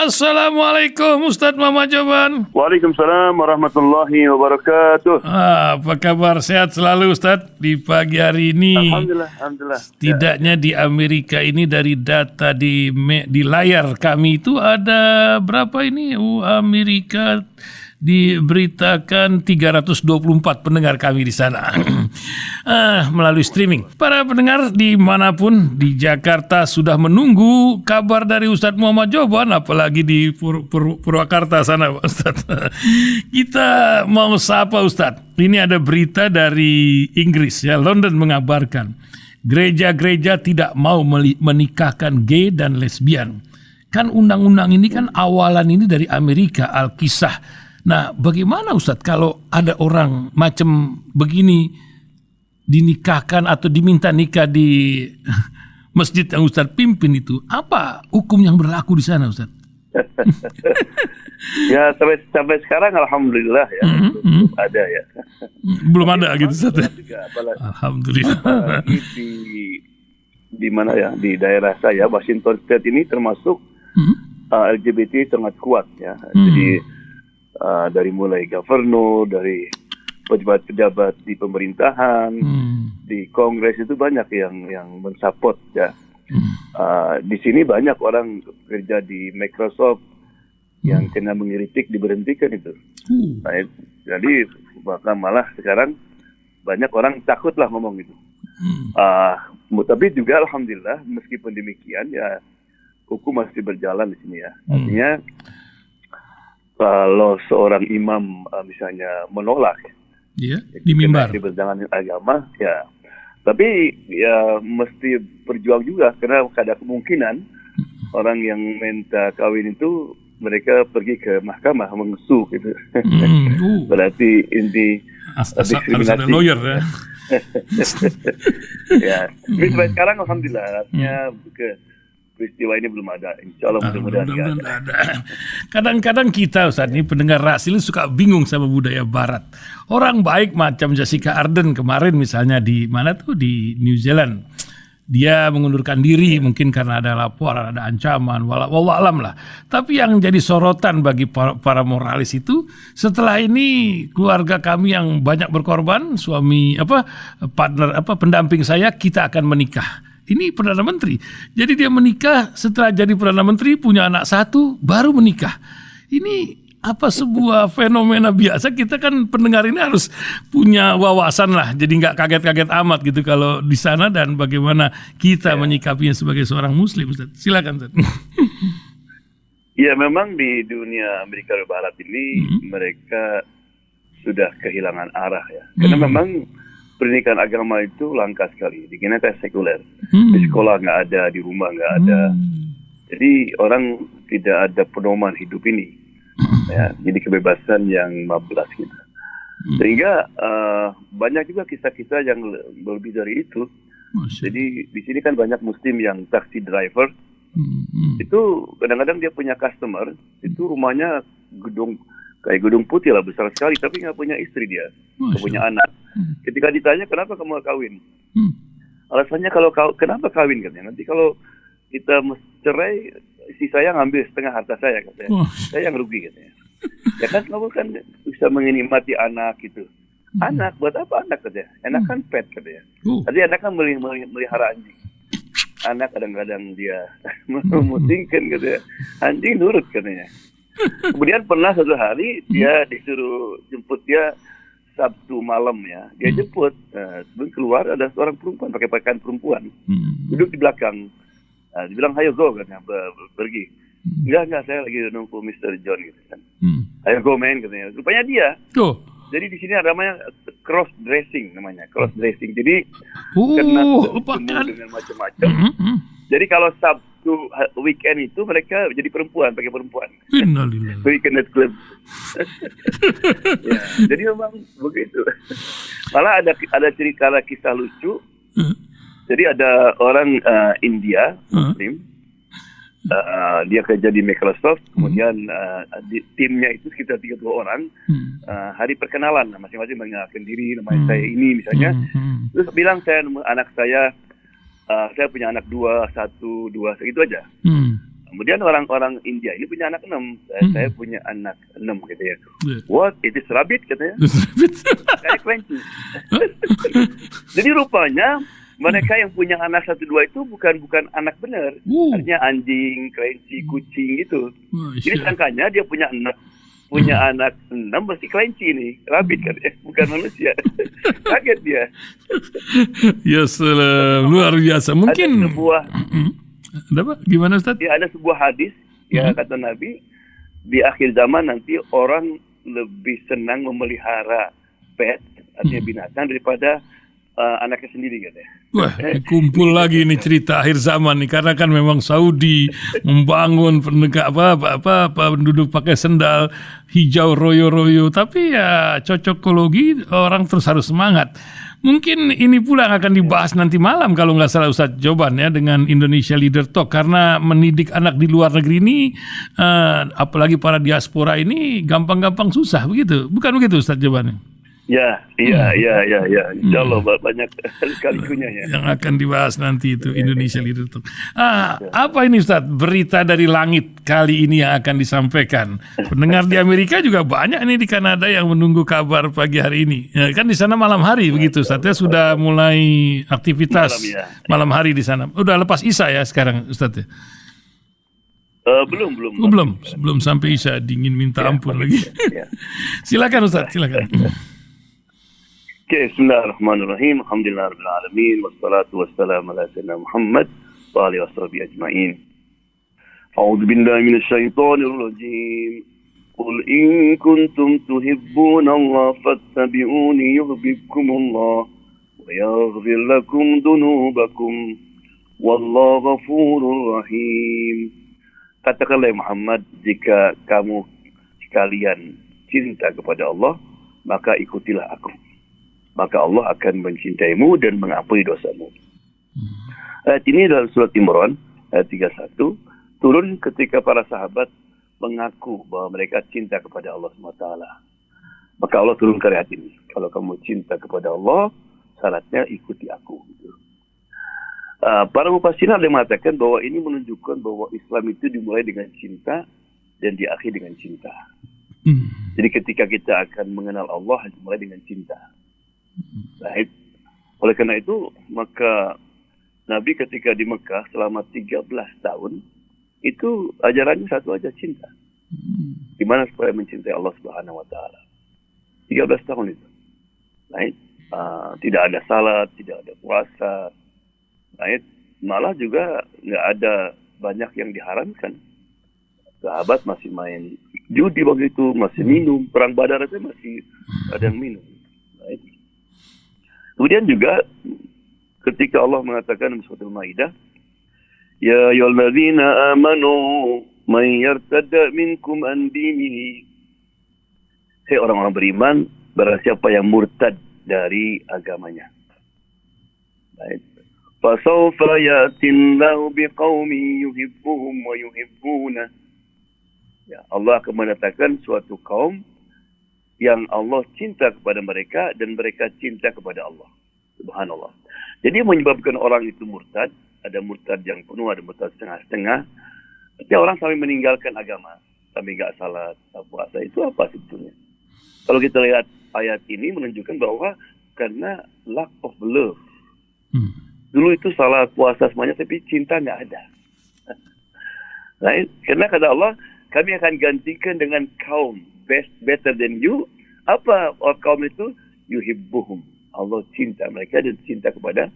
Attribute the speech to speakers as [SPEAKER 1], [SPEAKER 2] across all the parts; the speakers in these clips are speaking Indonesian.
[SPEAKER 1] Assalamualaikum Ustadz Muhammad Joban.
[SPEAKER 2] Waalaikumsalam warahmatullahi wabarakatuh.
[SPEAKER 1] Apa kabar? Sehat selalu Ustadz di pagi hari ini.
[SPEAKER 2] Alhamdulillah.
[SPEAKER 1] Setidaknya di Amerika ini dari data di layar kami itu ada berapa ini? Amerika diberitakan 324 pendengar kami di sana melalui streaming. Para pendengar dimanapun di Jakarta sudah menunggu kabar dari Ustadz Muhammad Joban, apalagi di Purwakarta sana Ustadz. Kita mau sapa Ustadz. Ini ada berita dari Inggris ya, London mengabarkan gereja-gereja tidak mau menikahkan gay dan lesbian. Kan undang-undang ini kan awalan ini dari Amerika, Al-Kisah. Nah, bagaimana Ustadz kalau ada orang macam begini dinikahkan atau diminta nikah di masjid yang Ustadz pimpin itu? Apa hukum yang berlaku di sana Ustadz?
[SPEAKER 2] Ya sampai sekarang alhamdulillah ya belum ada ya.
[SPEAKER 1] Belum ada gitu Ustadz. Alhamdulillah.
[SPEAKER 2] Apalagi di mana ya, di daerah saya Washington State ini termasuk LGBT sangat kuat ya. Jadi dari mulai gubernur, dari pejabat-pejabat di pemerintahan, di Kongres itu banyak yang mensupport ya. Di sini banyak orang kerja di Microsoft yang kena mengkritik diberhentikan itu. Nah, jadi malah sekarang banyak orang takutlah ngomong itu. Tapi juga alhamdulillah meskipun demikian ya hukum masih berjalan di sini ya. Artinya kalau seorang imam misalnya menolak
[SPEAKER 1] di mimbar
[SPEAKER 2] di berjalan agama ya, tapi ya mesti berjuang juga karena ada kemungkinan orang yang minta kawin itu mereka pergi ke mahkamah mengesu gitu. Berarti inti diskriminasi.
[SPEAKER 1] Lawyer ya.
[SPEAKER 2] Ya, tapi sampai sekarang alhamdulillah artinya peristiwa ini belum ada. Insya Allah mudah-mudahan ada.
[SPEAKER 1] Kadang-kadang kita Ustaz ini pendengar Rasil suka bingung sama budaya Barat. Orang baik macam Jessica Ardern kemarin misalnya di mana tuh di New Zealand. Dia mengundurkan diri mungkin karena ada laporan, ada ancaman, wallahu lah. Tapi yang jadi sorotan bagi para moralis itu setelah ini keluarga kami yang banyak berkorban, suami pendamping saya kita akan menikah. Ini Perdana Menteri. Jadi dia menikah setelah jadi Perdana Menteri, punya anak satu, baru menikah. Ini apa sebuah fenomena biasa. Kita kan pendengar ini harus punya wawasan lah. Jadi nggak kaget-kaget amat gitu kalau di sana dan bagaimana kita menyikapinya sebagai seorang Muslim. Ustaz. Silakan Ustaz.
[SPEAKER 2] Ya memang di dunia Amerika Barat ini mereka sudah kehilangan arah ya. Karena memang pendidikan agama itu langka sekali. Di kita sekuler. Di sekolah nggak ada, di rumah nggak ada. Jadi orang tidak ada pedoman hidup ini. Ya, jadi kebebasan yang 15 gitu. Sehingga banyak juga kisah-kisah yang lebih dari itu. Jadi di sini kan banyak Muslim yang taxi driver. Itu kadang-kadang dia punya customer. Itu rumahnya kayak gedung putih lah, besar sekali, tapi nggak punya istri dia, nggak punya anak. Ketika ditanya kenapa kamu kawin, alasannya kenapa kawin katanya, nanti kalau kita cerai, si saya ngambil setengah harta saya katanya, saya yang rugi katanya. Ya kan kamu kan bisa menikmati anak gitu. Anak buat apa anak katanya? Anak kan pet katanya. Tadi anak kan melihara anjing. Anak kadang-kadang dia memusingkan katanya. Anjing nurut katanya. Kemudian pernah suatu hari dia disuruh jemput dia Sabtu malam ya. Dia jemput. Sebelum keluar ada seorang perempuan pakai pakaian perempuan. Duduk di belakang. Dia bilang, "Ayo go," katanya, pergi. Enggak, saya lagi nunggu Mr. John gitu kan. "Ayo go man," katanya. Rupanya dia. Jadi di sini ada namanya cross dressing namanya. Cross dressing. Jadi kena dengan macam-macam. Jadi kalau Sabtu weekend itu mereka jadi perempuan, pakai perempuan. Weekend at club. Ya, jadi memang begitu. Malah ada cerita kisah lucu. Jadi ada orang India Muslim, dia kerja di Microsoft, kemudian timnya itu sekitar 30 orang. Hari perkenalan, masing-masing mengenalkan diri, namanya saya ini misalnya. Terus bilang anak saya punya anak 2, 1, 2, segitu aja. Kemudian orang-orang India ini punya anak 6. Saya punya anak 6 gitu ya. What? It is rabbit katanya. Kayak kelinci. Jadi rupanya mereka yang punya anak 1, 2 itu bukan anak benar. Artinya anjing, kelinci, kucing gitu. Jadi sangkanya dia punya anak 6 mesti kelinci nih, rabbit kan ya, bukan manusia. Kaget dia.
[SPEAKER 1] Ya salam, luar biasa. Mungkin
[SPEAKER 2] ada sebuah
[SPEAKER 1] apa? Gimana Ustaz?
[SPEAKER 2] Ya, ada sebuah hadis ya kata Nabi, di akhir zaman nanti orang lebih senang memelihara pet, artinya binatang daripada anaknya sendiri katanya.
[SPEAKER 1] Wah, kumpul lagi nih cerita akhir zaman nih, karena kan memang Saudi membangun penduduk pakai sendal hijau royo-royo, tapi ya cocokologi orang terus harus semangat. Mungkin ini pula yang akan dibahas nanti malam kalau nggak salah Ustaz Joban ya, dengan Indonesia Leader Talk, karena mendidik anak di luar negeri ini apalagi para diaspora ini gampang-gampang susah begitu, bukan begitu Ustaz Joban?
[SPEAKER 2] Ya. Insya Allah banyak sekali ikunya ya.
[SPEAKER 1] Yang akan dibahas nanti itu Indonesia Leader Talk. Apa ini Ustaz, berita dari langit kali ini yang akan disampaikan? Pendengar di Amerika juga banyak nih, di Kanada yang menunggu kabar pagi hari ini. Ya, kan di sana malam hari begitu Ustaz ya, sudah mulai aktivitas malam hari di sana. Udah lepas Isya ya sekarang Ustaz ya? Belum sampai Isya, dingin minta ampun lagi. Silakan Ustaz, silakan.
[SPEAKER 2] Bismillahirrahmanirrahim. Alhamdulillahirabbil alamin wassalatu wassalamu ala sayyidina Muhammad wa alihi washabihi ajmain. A'udzu billahi minasyaitonir rajim. Qul in kuntum tuhibbunallaha fattabi'uni yuhibbukumullah wa yaghfir lakum dhunubakum wallahu ghafurur rahim. Katakanlah Muhammad, jika kamu sekalian cinta kepada Allah, maka ikutilah aku. Maka Allah akan mencintaimu dan mengampuni dosamu. Ayat ini dalam surat Imran, ayat 31, turun ketika para sahabat mengaku bahwa mereka cinta kepada Allah SWT. Maka Allah turunkan ayat ini. Kalau kamu cinta kepada Allah, syaratnya ikuti aku. Para mufassirin ada yang mengatakan bahwa ini menunjukkan bahwa Islam itu dimulai dengan cinta dan diakhiri dengan cinta. Jadi ketika kita akan mengenal Allah, dimulai dengan cinta. Baik. Oleh karena itu, maka Nabi ketika di Mekah selama 13 tahun, itu ajarannya satu aja, cinta. Gimana supaya mencintai Allah Subhanahu wa Ta'ala. 13 tahun itu. Baik. Tidak ada salat, tidak ada puasa. Baik. Malah juga nggak ada banyak yang diharamkan. Sahabat masih main judi begitu, masih minum. Perang Badar itu masih ada yang minum. Baik. Kemudian juga ketika Allah mengatakan dalam surat Al-Maidah, ya ayyuhalladzina amanu man yartadda minkum an dinihi. Hai orang-orang beriman, barang siapa yang murtad dari agamanya. Baik. Fasawfa yatillahu biqaumin yuhibbuhum wa yuhibbuna. Ya, Allah akan mendatangkan suatu kaum yang Allah cinta kepada mereka dan mereka cinta kepada Allah. Subhanallah. Jadi menyebabkan orang itu murtad, ada murtad yang penuh, ada murtad setengah-setengah. Artinya orang sampai meninggalkan agama, sampai nggak salat, nggak puasa, itu apa sebetulnya? Kalau kita lihat ayat ini menunjukkan bahwa karena lack of love. Dulu itu salat, puasa semuanya, tapi cinta nggak ada. Nah, karena kata Allah, kami akan gantikan dengan kaum better than you. Apa kaum itu? Yuhibbuhum. Allah cinta mereka dan cinta kepada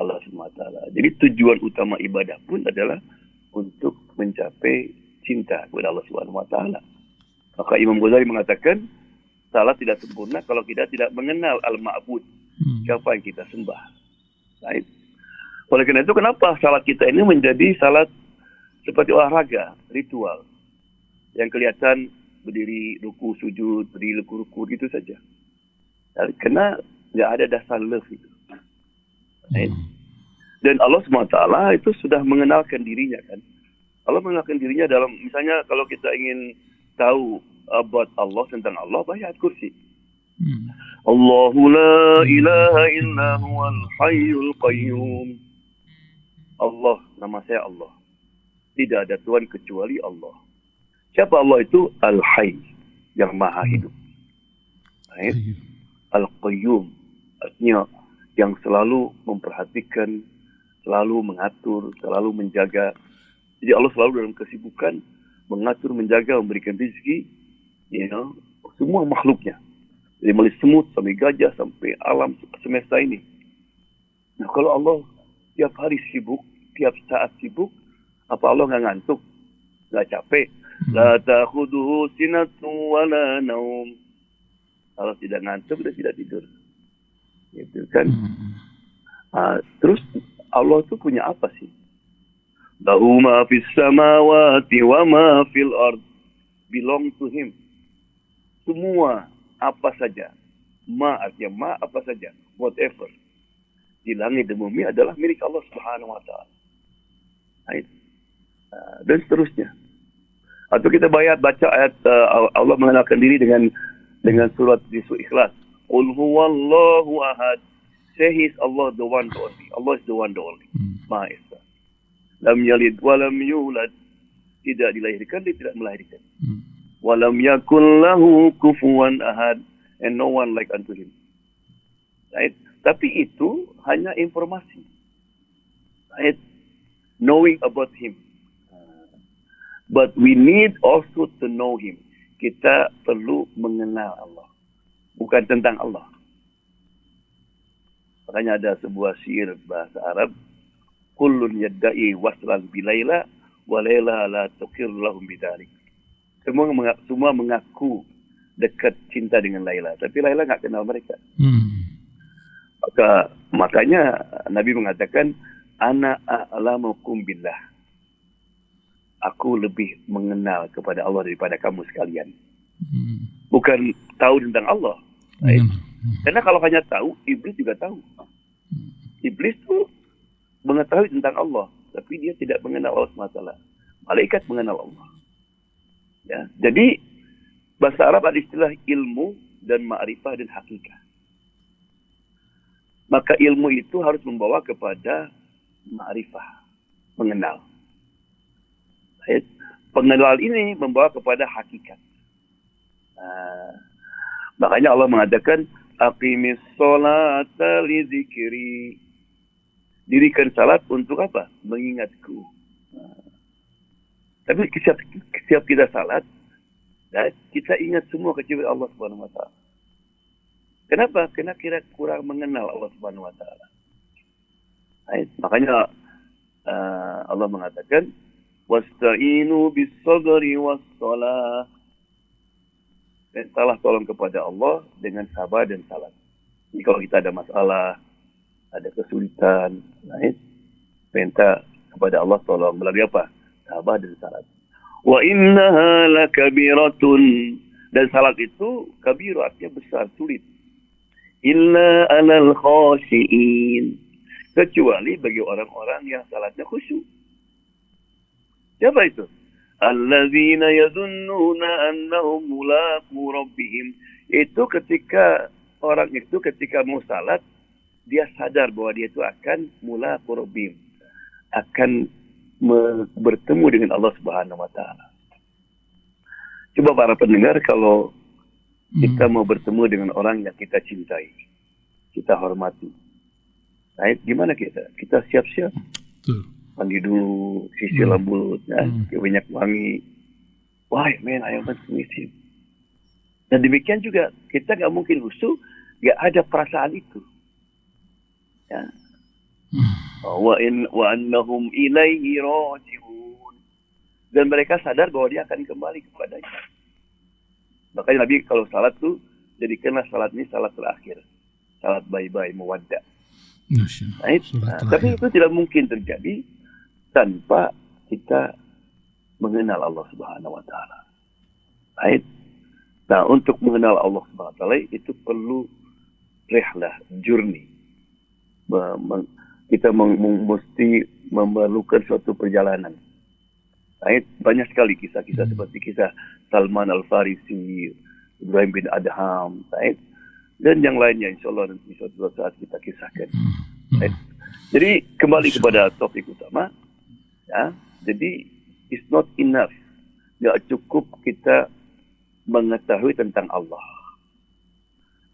[SPEAKER 2] Allah SWT. Jadi tujuan utama ibadah pun adalah untuk mencapai cinta kepada Allah SWT. Maka Imam Ghazali mengatakan, salat tidak sempurna kalau kita tidak mengenal al-ma'bud. Siapa yang kita sembah. Baik. Oleh karena itu, kenapa salat kita ini menjadi salat seperti olahraga, ritual. Yang kelihatan berdiri, ruku, sujud, berdiri, ruku, gitu saja. Karena nggak ada dasar love itu. Dan Allah SWT itu sudah mengenalkan dirinya kan. Allah mengenalkan dirinya dalam, misalnya kalau kita ingin tahu about Allah, tentang Allah, baca ayat kursi. Allahu la ilaha illa huwal hayyul qayyum. Allah, nama saya Allah. tidak ada Tuhan kecuali Allah. Siapa Allah itu? Al-Hayy, yang maha hidup. Right? Al-Qayyum, artinya yang selalu memperhatikan, selalu mengatur, selalu menjaga. Jadi Allah selalu dalam kesibukan mengatur, menjaga, memberikan rezeki, semua makhluknya. Dari mulai semut sampai gajah sampai alam semesta ini. Nah, kalau Allah tiap hari sibuk, tiap saat sibuk, apa Allah nggak ngantuk, nggak capek? La ta'khuduhu sinatun wa la naum. Kalau tidak ngantuk, dia tidak tidur. Gitu kan? Terus Allah itu punya apa sih? Lahu ma fis samawati wa ma fil ard belong to him. Semua apa saja, artinya apa saja, whatever di langit dan bumi adalah milik Allah Subhanahu Wa Taala. Dan seterusnya. Atau kita baca ayat Allah mengenalkan diri dengan surat Ikhlas. Qul huwallahu ahad. Say He is Allah the one the only. Allah is the one the only. Maha Esa. Lam yalid wa lam yulad. Tidak dilahirkan, dia tidak melahirkan. Walam yakul lahu kufuwan ahad, and no one like unto him. Right? Tapi itu hanya informasi. Right? Knowing about him. But we need also to know him. Kita perlu mengenal Allah. Bukan tentang Allah. Makanya ada sebuah syair bahasa Arab. Kullun yadda'i waslan bilayla, wa layla la tuqir lahum bidhalik. Semua mengaku dekat cinta dengan Laila, tapi Laila nggak kenal mereka. Makanya Nabi mengatakan, Ana a'lamukum billah. Aku lebih mengenal kepada Allah daripada kamu sekalian. Bukan tahu tentang Allah. Right? Karena kalau hanya tahu, iblis juga tahu. Iblis tuh mengetahui tentang Allah, tapi dia tidak mengenal Allah SWT. Malaikat mengenal Allah. Ya, jadi bahasa Arab ada istilah ilmu dan ma'rifah dan hakikat. Maka ilmu itu harus membawa kepada ma'rifah, mengenal. Pengenalan ini membawa kepada hakikat. Makanya Allah mengatakan, aqimis sholata li dzikri. Dirikan salat untuk apa? Mengingatku. Tapi setiap kita salat, kita ingat semua kecuali Allah Subhanahu Wa Taala. Kenapa? Karena kita kurang mengenal Allah Subhanahu Wa Taala. Makanya Allah mengatakan, wasta'inu bis-sabri was-shalah. Mintalah tolong kepada Allah dengan sabar dan salat. Jadi kalau kita ada masalah, ada kesulitan, minta kepada Allah tolong melalui apa? Sabar dan salat. Wa innaha lakabiratun. Dan salat itu kabir, artinya besar, sulit. Illa alal khashiin. Kecuali bagi orang-orang yang salatnya khusyuk. Siapa itu? Alladzina yadhunnuna annahum mulaqu rabbihim. Itu ketika orang itu ketika mau salat, dia sadar bahwa dia itu akan mulaqu rabbihim. Akan bertemu dengan Allah Subhanahu Wa Taala. Coba para pendengar, kalau kita mau bertemu dengan orang yang kita cintai, kita hormati, gimana kita? Kita siap-siap, mandi dulu, sisir rambut, minyak wangi. Why man, I want to meet him. Dan demikian juga kita nggak mungkin khusyuk, nggak ada perasaan itu. Ya. Wa annahum ilaihi raji'un. Dan mereka sadar bahwa dia akan kembali kepadanya. Makanya Nabi kalau salat tuh jadikanlah salat ini salat terakhir. Salat bye-bye muwadda. Tapi itu tidak mungkin terjadi tanpa kita mengenal Allah Subhanahu Wa Taala. Nah, untuk mengenal Allah Subhanahu Wa Taala itu perlu rihlah, journey. Kita mesti memerlukan suatu perjalanan. Banyak sekali kisah-kisah seperti kisah Salman Al-Farisi, Ibrahim bin Adham, dan yang lainnya, insya Allah nanti suatu saat kita kisahkan. Jadi kembali kepada topik utama. Ya, jadi is not enough. Tidak cukup kita mengetahui tentang Allah.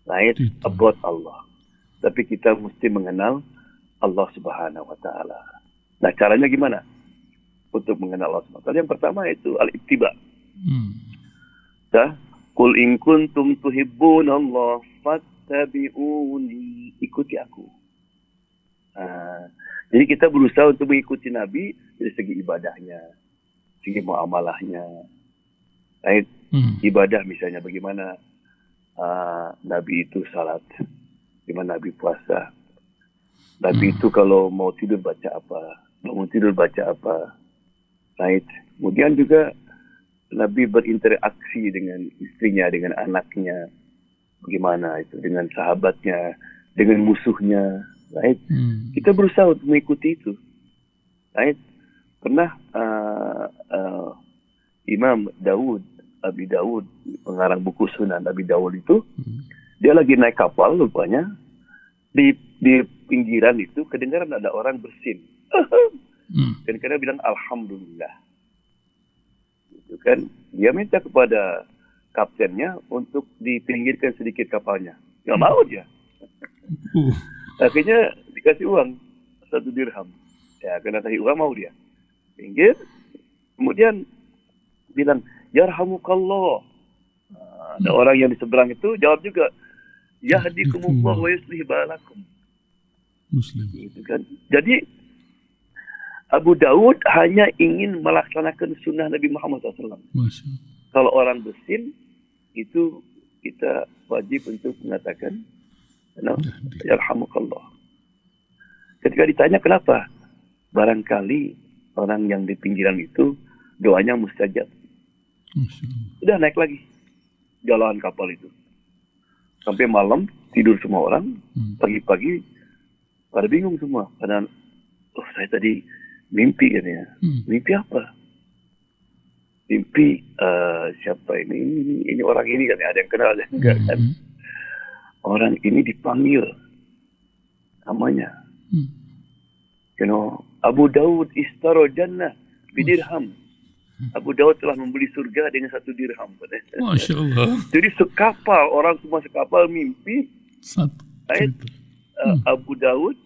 [SPEAKER 2] Right? About Allah. Tapi kita mesti mengenal Allah Subhanahu wa taala. Nah, caranya gimana? Untuk mengenal Allah Subhanahu wa taala. Yang pertama itu al-ittiba. Qul in kuntum tuhibbunallah fattabi'uni. Ikuti aku. Jadi kita berusaha untuk mengikuti Nabi dari segi ibadahnya, segi muamalahnya. Right? Ibadah misalnya bagaimana Nabi itu salat, bagaimana Nabi puasa. Nabi itu kalau mau tidur baca apa, bangun tidur baca apa. Right? Kemudian juga Nabi berinteraksi dengan istrinya, dengan anaknya, bagaimana itu, dengan sahabatnya, dengan musuhnya. Right? Kita berusaha untuk mengikuti itu. Right? Pernah Imam Daud, Abi Daud, pengarang buku Sunan Abi Daud itu, dia lagi naik kapal rupanya, di pinggiran itu kedengaran ada orang bersin. Dan dia bilang Alhamdulillah. Itu kan, dia minta kepada kaptennya untuk dipinggirkan sedikit kapalnya. Nggak mau dia. Akhirnya dikasih uang 1 dirham. Ya, kena kasih uang mau dia. Pinggir. Kemudian bilang, Yarhamukallah. Ada orang yang di seberang itu jawab juga, Yahdikumullah wa yuslih balakum.
[SPEAKER 1] Muslim.
[SPEAKER 2] Gitu kan. Jadi Abu Daud hanya ingin melaksanakan sunnah Nabi Muhammad SAW. Kalau orang bersin, itu kita wajib untuk mengatakan, Yarhamukallah. Ketika ditanya kenapa, barangkali orang yang di pinggiran itu doanya mustajab. Sudah naik lagi jalan kapal itu. Sampai malam tidur semua orang. Pagi-pagi pada bingung semua. Karena saya tadi mimpi katanya. Mimpi apa? Mimpi siapa ini? Ini orang ini kan. Ada yang kenal, ada yang enggak kan. Orang ini dipanggil namanya. Abu Daud istaro jannah bidirham. Abu Daud telah membeli surga dengan 1 dirham.
[SPEAKER 1] Masya Allah.
[SPEAKER 2] Jadi sekapal, orang semua sekapal mimpi. Abu Daud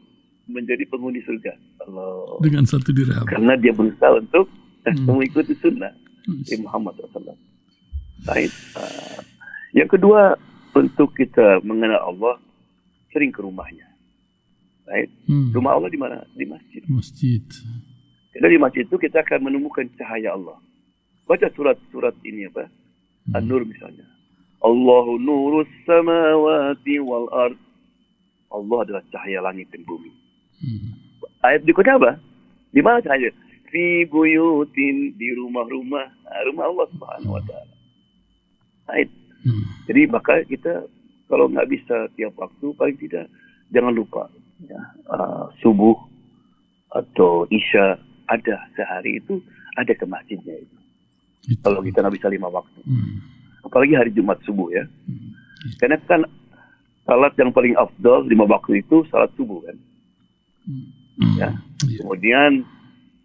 [SPEAKER 2] menjadi penghuni surga. Allah.
[SPEAKER 1] Dengan 1 dirham.
[SPEAKER 2] Karena dia berusaha untuk mengikuti sunnah Muhammad SAW. Baik. Yang kedua, untuk kita mengenal Allah, sering ke rumahnya. Baik. Rumah Allah di mana? Di masjid.
[SPEAKER 1] Masjid.
[SPEAKER 2] Karena di masjid itu kita akan menemukan cahaya Allah. Baca surat-surat ini apa? An-Nur misalnya. Allahu nurus samawati wal ard. Allah adalah cahaya langit dan bumi. Ayat berikutnya apa? Di mana cahaya? Fi buyutin, di rumah-rumah. Rumah Allah Subhanahu wa taala. Ayat. Jadi maka kita kalau nggak bisa tiap waktu, paling tidak jangan lupa ya, subuh atau isya ada sehari itu ada ke masjidnya itu. Kalau kita nggak bisa 5 waktu, apalagi hari Jumat subuh ya. Karena kan salat yang paling afdal 5 waktu itu salat subuh kan. Ya. Kemudian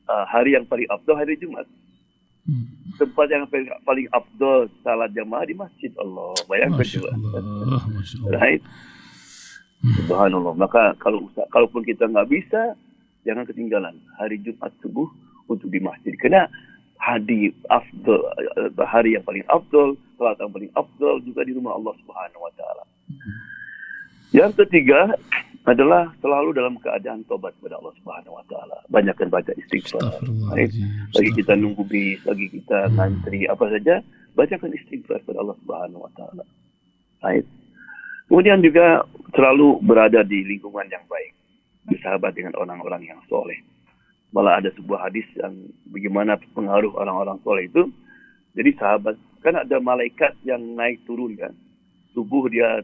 [SPEAKER 2] hari yang paling afdal hari Jumat. Tempat yang paling afdal salat jamaah di masjid. Allah, bayangkan coba. Right? Subhanallah. Maka kalaupun kita nggak bisa, jangan ketinggalan hari Jumat subuh untuk di masjid. Karena hari yang paling afdal, salat yang paling afdal juga di rumah Allah Subhanahu wa taala. Yang ketiga adalah selalu dalam keadaan tobat kepada Allah Subhanahu wa taala. Banyakkan baca istighfar. Bagi kita nunggu bis, bagi kita ngantri apa saja, bacakan istighfar kepada Allah Subhanahu wa taala. Baik. Kemudian juga selalu berada di lingkungan yang baik, bersahabat dengan orang-orang yang soleh. Malah ada sebuah hadis yang bagaimana pengaruh orang-orang soleh itu. Jadi sahabat, kan ada malaikat yang naik turun kan. Subuh dia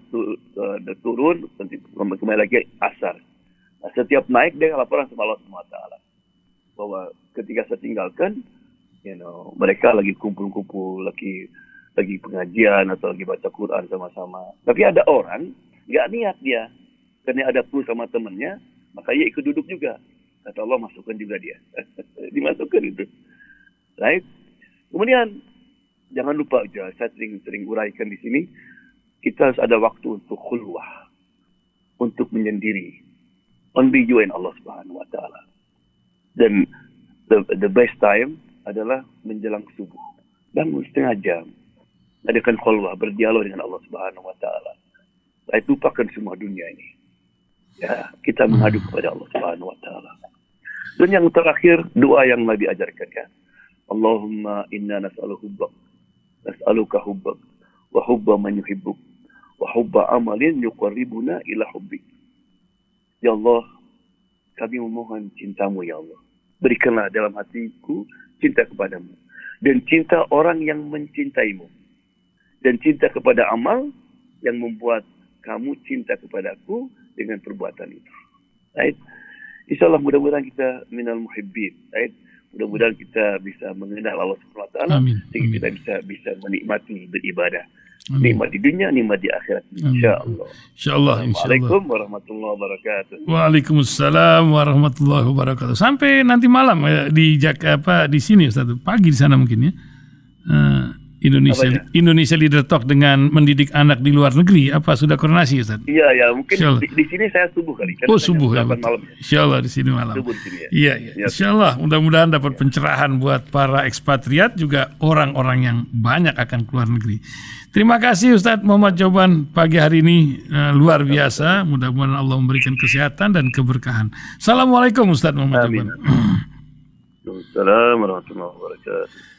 [SPEAKER 2] turun, kembali lagi asar. Nah, setiap naik dia laporan sama Allah SWT. Bahwa ketika saya tinggalkan, mereka lagi kumpul-kumpul, lagi pengajian atau lagi baca Quran sama-sama. Tapi ada orang nggak niat dia, karena ada perlu sama temannya, maka ia ikut duduk juga. Kata Allah masukkan juga dia, dimasukkan itu. Right? Kemudian jangan lupa aja, saya sering uraikan di sini, kita harus ada waktu untuk khulwah, untuk menyendiri. Only you and Allah Subhanahu wa taala. Dan the best time adalah menjelang subuh. Bangun setengah jam. Adakan khulwah, berdialog dengan Allah Subhanahu wa taala. Saya lupakan semua dunia ini. Ya, kita mengadu kepada Allah Subhanahu wa taala. Dan yang terakhir, doa yang Nabi ajarkan ya. Allahumma inna nas'aluka hubbak wa hubba man yuhibbuk wa hubba amalin yuqarribuna ila hubbik. Ya Allah, kami memohon cintamu ya Allah. Berikanlah dalam hatiku cinta kepadamu. Dan cinta orang yang mencintaimu. Dan cinta kepada amal yang membuat kamu cinta kepadaku dengan perbuatan itu. Right? InsyaAllah mudah-mudahan kita minal muhibbin. Right? Mudah-mudahan kita bisa mengenal Allah Subhanahu wa taala sehingga kita bisa menikmati beribadah. Nikmat di dunia, nikmat di akhirat. InsyaAllah.
[SPEAKER 1] InsyaAllah.
[SPEAKER 2] Assalamualaikum warahmatullahi wabarakatuh.
[SPEAKER 1] Waalaikumsalam warahmatullahi wabarakatuh. Sampai nanti malam di Jakarta, di sini Ustaz. Pagi di sana mungkin ya. Indonesia Leader Talk dengan mendidik anak di luar negeri. Apa sudah koordinasi Ustaz?
[SPEAKER 2] Iya, mungkin di sini saya subuh kali.
[SPEAKER 1] Subuh ya.
[SPEAKER 2] Malam.
[SPEAKER 1] InsyaAllah di sini malam.
[SPEAKER 2] Subuh di sini ya.
[SPEAKER 1] Iya. InsyaAllah mudah-mudahan dapat pencerahan buat para ekspatriat juga orang-orang yang banyak akan keluar negeri. Terima kasih Ustaz Muhammad Joban pagi hari ini luar biasa. Mudah-mudahan Allah memberikan kesehatan dan keberkahan. Assalamualaikum Ustaz Muhammad Joban.
[SPEAKER 2] Assalamualaikum warahmatullahi wabarakatuh.